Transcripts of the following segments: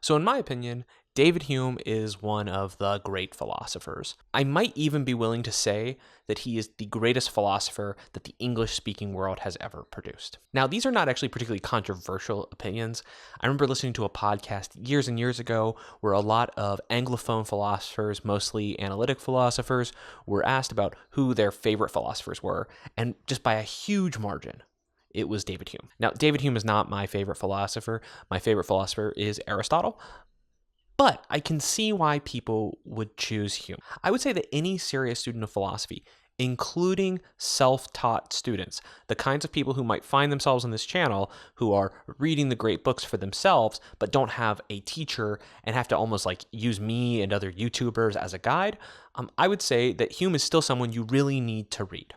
So in my opinion, David Hume is one of the great philosophers. I might even be willing to say that he is the greatest philosopher that the English-speaking world has ever produced. Now, these are not actually particularly controversial opinions. I remember listening to a podcast years and years ago where a lot of Anglophone philosophers, mostly analytic philosophers, were asked about who their favorite philosophers were, and just by a huge margin, it was David Hume. Now, David Hume is not my favorite philosopher. My favorite philosopher is Aristotle. But I can see why people would choose Hume. I would say that any serious student of philosophy, including self-taught students, the kinds of people who might find themselves on this channel who are reading the great books for themselves, but don't have a teacher and have to almost like use me and other YouTubers as a guide, I would say that Hume is still someone you really need to read.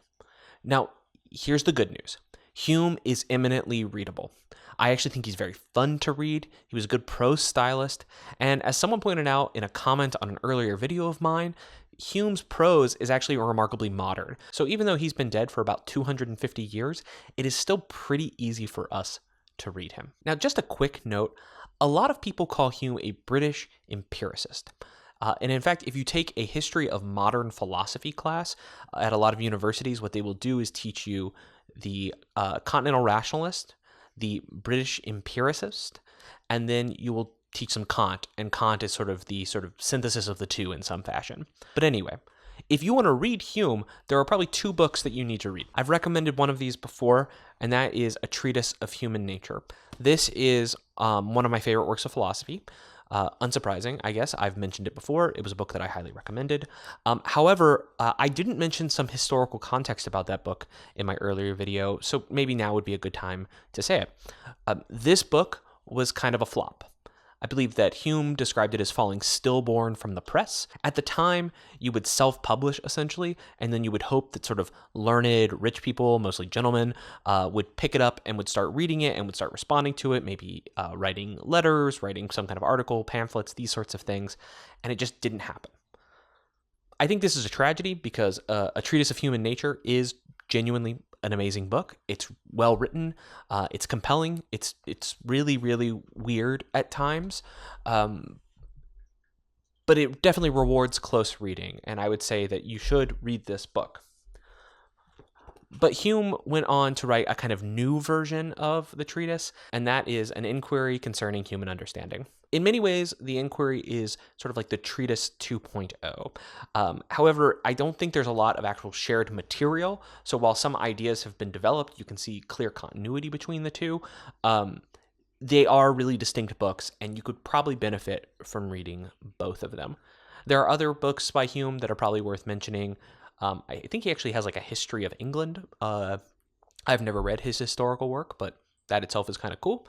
Now, here's the good news. Hume is eminently readable. I actually think he's very fun to read. He was a good prose stylist. And as someone pointed out in a comment on an earlier video of mine, Hume's prose is actually remarkably modern. So even though he's been dead for about 250 years, it is still pretty easy for us to read him. Now, just a quick note, a lot of people call Hume a British empiricist. And in fact, if you take a history of modern philosophy class at a lot of universities, what they will do is teach you the continental rationalist, the British empiricist, and then you will teach some Kant, and Kant is sort of the synthesis of the two in some fashion. But anyway, if you want to read Hume, there are probably two books that you need to read. I've recommended one of these before, and that is A Treatise of Human Nature. This is one of my favorite works of philosophy. Unsurprising, I guess. I've mentioned it before. It was a book that I highly recommended. However, I didn't mention some historical context about that book in my earlier video, so maybe now would be a good time to say it. This book was kind of a flop. I believe that Hume described it as falling stillborn from the press. At the time, you would self-publish, essentially, and then you would hope that sort of learned, rich people, mostly gentlemen, would pick it up and would start reading it and would start responding to it, maybe writing letters, writing some kind of article, pamphlets, these sorts of things, and it just didn't happen. I think this is a tragedy because A Treatise of Human Nature is genuinely an amazing book. It's well written. It's compelling. It's really, really weird at times. But it definitely rewards close reading. And I would say that you should read this book. But Hume went on to write a kind of new version of the treatise, and that is an inquiry concerning human understanding. In many ways, the inquiry is sort of like the treatise 2.0. However, I don't think there's a lot of actual shared material. So while some ideas have been developed, you can see clear continuity between the two. They are really distinct books, and you could probably benefit from reading both of them. There are other books by Hume that are probably worth mentioning. I think he actually has like a history of England. I've never read his historical work, but that itself is kind of cool.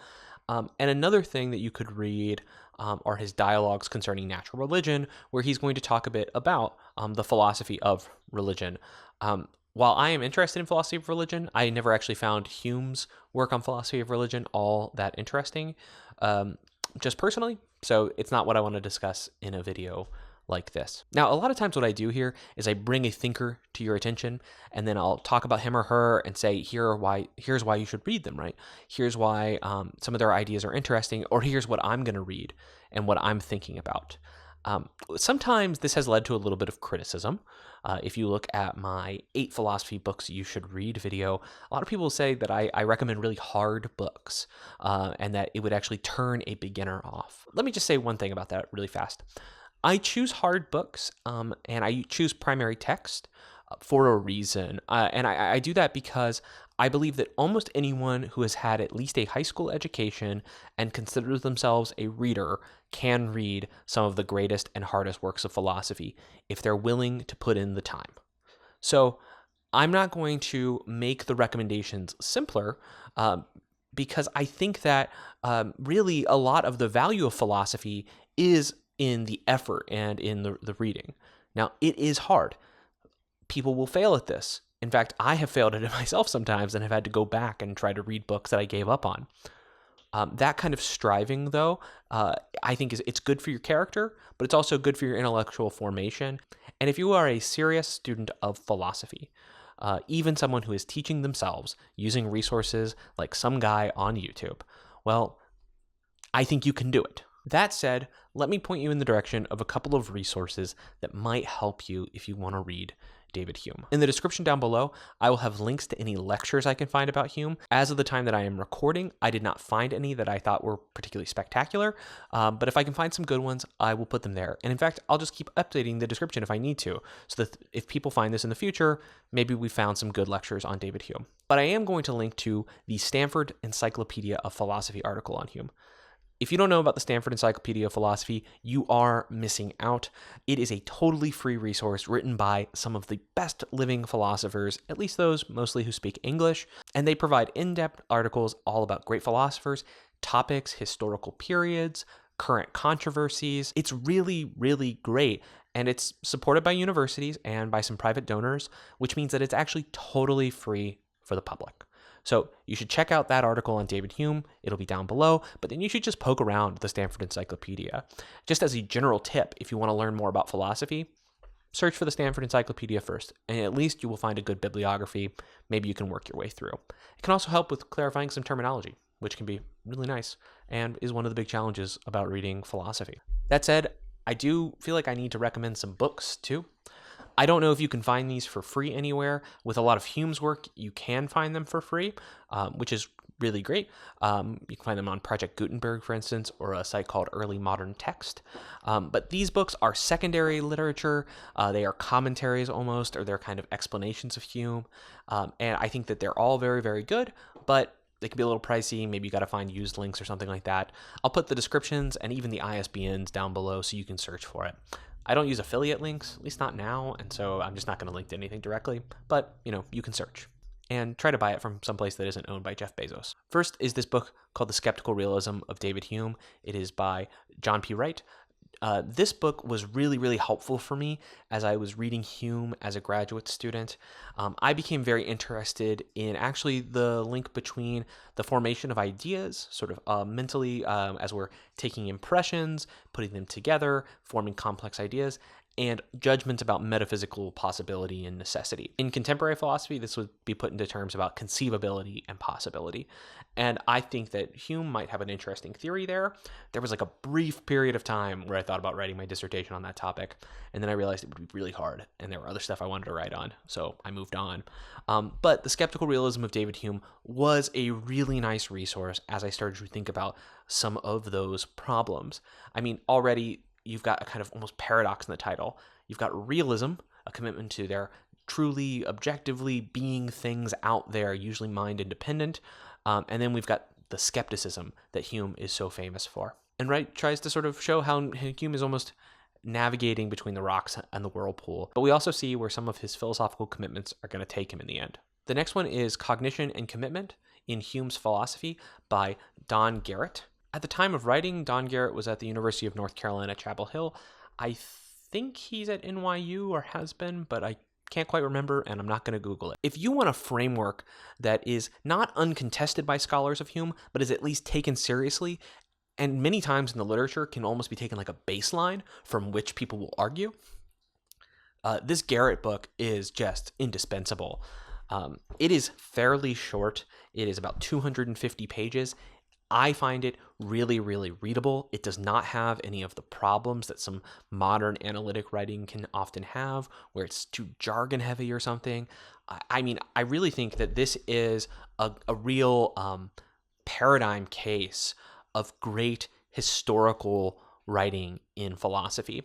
And another thing that you could read are his dialogues concerning natural religion, where he's going to talk a bit about the philosophy of religion. While I am interested in philosophy of religion, I never actually found Hume's work on philosophy of religion all that interesting, just personally. So it's not what I want to discuss in a video like this. Now, a lot of times what I do here is I bring a thinker to your attention, and then I'll talk about him or her and say, here's why you should read them, right? Here's why some of their ideas are interesting, or here's what I'm going to read and what I'm thinking about. Sometimes this has led to a little bit of criticism. If you look at my 8 philosophy books you should read video, a lot of people say that I recommend really hard books and that it would actually turn a beginner off. Let me just say one thing about that really fast. I choose hard books and I choose primary text for a reason. And I do that because I believe that almost anyone who has had at least a high school education and considers themselves a reader can read some of the greatest and hardest works of philosophy if they're willing to put in the time. So I'm not going to make the recommendations simpler because I think that really a lot of the value of philosophy is in the effort and in the reading. Now, it is hard. People will fail at this. In fact, I have failed at it myself sometimes and have had to go back and try to read books that I gave up on. That kind of striving, though, I think it's good for your character, but it's also good for your intellectual formation. And if you are a serious student of philosophy, even someone who is teaching themselves using resources like some guy on YouTube, well, I think you can do it. That said, let me point you in the direction of a couple of resources that might help you if you want to read David Hume. In the description down below, I will have links to any lectures I can find about Hume. As of the time that I am recording, I did not find any that I thought were particularly spectacular, but if I can find some good ones, I will put them there. And in fact, I'll just keep updating the description if I need to, so that if people find this in the future, maybe we found some good lectures on David Hume. But I am going to link to the Stanford Encyclopedia of Philosophy article on Hume. If you don't know about the Stanford Encyclopedia of Philosophy, you are missing out. It is a totally free resource written by some of the best living philosophers, at least those mostly who speak English, and they provide in-depth articles all about great philosophers, topics, historical periods, current controversies. It's really, really great, and it's supported by universities and by some private donors, which means that it's actually totally free for the public. So you should check out that article on David Hume. It'll be down below, but then you should just poke around the Stanford Encyclopedia. Just as a general tip, if you want to learn more about philosophy, search for the Stanford Encyclopedia first, and at least you will find a good bibliography. Maybe you can work your way through. It can also help with clarifying some terminology, which can be really nice and is one of the big challenges about reading philosophy. That said, I do feel like I need to recommend some books too. I don't know if you can find these for free anywhere. With a lot of Hume's work, you can find them for free, which is really great. You can find them on Project Gutenberg, for instance, or a site called Early Modern Text. But these books are secondary literature. They are commentaries almost, or they're kind of explanations of Hume. And I think that they're all very, very good, but they can be a little pricey. Maybe you got to find used links or something like that. I'll put the descriptions and even the ISBNs down below so you can search for it. I don't use affiliate links, at least not now, and so I'm just not going to link to anything directly, but, you can search and try to buy it from someplace that isn't owned by Jeff Bezos. First is this book called The Skeptical Realism of David Hume. It is by John P. Wright. This book was really, really helpful for me as I was reading Hume as a graduate student. I became very interested in actually the link between the formation of ideas, sort of mentally as we're taking impressions, putting them together, forming complex ideas, and judgments about metaphysical possibility and necessity. In contemporary philosophy, this would be put into terms about conceivability and possibility. And I think that Hume might have an interesting theory there. There was like a brief period of time where I thought about writing my dissertation on that topic, and then I realized it would be really hard, and there were other stuff I wanted to write on, so I moved on. But The Skeptical Realism of David Hume was a really nice resource as I started to think about some of those problems. I mean, already you've got a kind of almost paradox in the title. You've got realism, a commitment to there truly, objectively being things out there, usually mind independent. And then we've got the skepticism that Hume is so famous for. And Wright tries to sort of show how Hume is almost navigating between the rocks and the whirlpool. But we also see where some of his philosophical commitments are going to take him in the end. The next one is Cognition and Commitment in Hume's Philosophy by Don Garret. At the time of writing, Don Garret was at the University of North Carolina, Chapel Hill. I think he's at NYU or has been, but I can't quite remember, and I'm not going to Google it. If you want a framework that is not uncontested by scholars of Hume, but is at least taken seriously, and many times in the literature can almost be taken like a baseline from which people will argue, this Garret book is just indispensable. It is fairly short. It is about 250 pages. I find it really, really readable. It does not have any of the problems that some modern analytic writing can often have, where it's too jargon heavy or something. I mean, I really think that this is a real paradigm case of great historical writing in philosophy.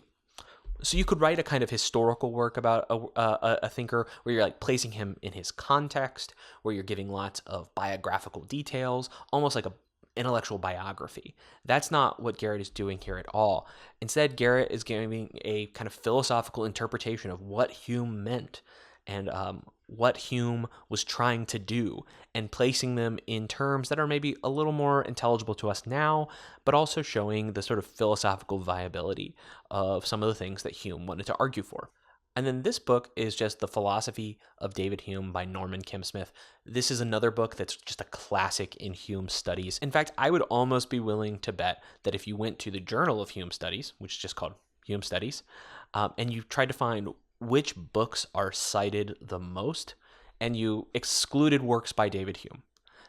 So you could write a kind of historical work about a thinker where you're like placing him in his context, where you're giving lots of biographical details, almost like a intellectual biography. That's not what Garret is doing here at all. Instead, Garret is giving a kind of philosophical interpretation of what Hume meant and what Hume was trying to do, and placing them in terms that are maybe a little more intelligible to us now, but also showing the sort of philosophical viability of some of the things that Hume wanted to argue for. And then this book is just The Philosophy of David Hume by Norman Kemp Smith. This is another book that's just a classic in Hume studies. In fact, I would almost be willing to bet that if you went to the Journal of Hume Studies, which is just called Hume Studies, and you tried to find which books are cited the most, and you excluded works by David Hume,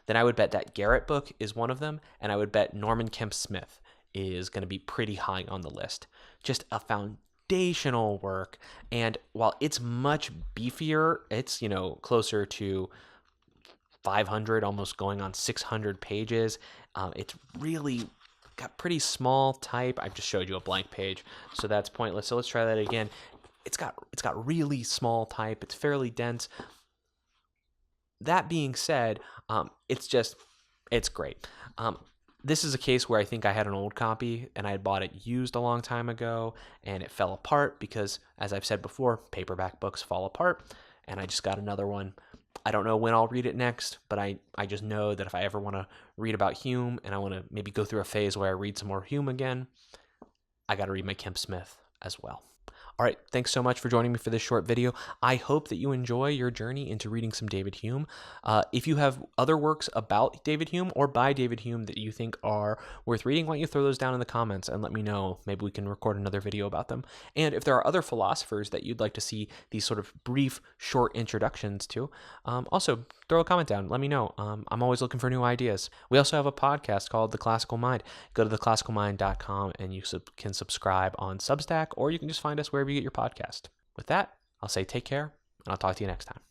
then I would bet that Garret book is one of them, and I would bet Norman Kemp Smith is going to be pretty high on the list. Just a foundational work, and while it's much beefier, it's, closer to 500, almost going on 600 pages. It's really got pretty small type. I just showed you a blank page, so that's pointless. So let's try that again. It's got really small type. It's fairly dense. That being said, it's great. This is a case where I think I had an old copy and I had bought it used a long time ago, and it fell apart because, as I've said before, paperback books fall apart, and I just got another one. I don't know when I'll read it next, but I just know that if I ever want to read about Hume and I want to maybe go through a phase where I read some more Hume again, I got to read my Kemp Smith as well. All right, thanks so much for joining me for this short video. I hope that you enjoy your journey into reading some David Hume. If you have other works about David Hume or by David Hume that you think are worth reading, why don't you throw those down in the comments and let me know. Maybe we can record another video about them. And if there are other philosophers that you'd like to see these sort of brief, short introductions to, also throw a comment down. Let me know. I'm always looking for new ideas. We also have a podcast called The Classical Mind. Go to theclassicalmind.com and you can subscribe on Substack, or you can just find us wherever you get your podcast. With that, I'll say take care, and I'll talk to you next time.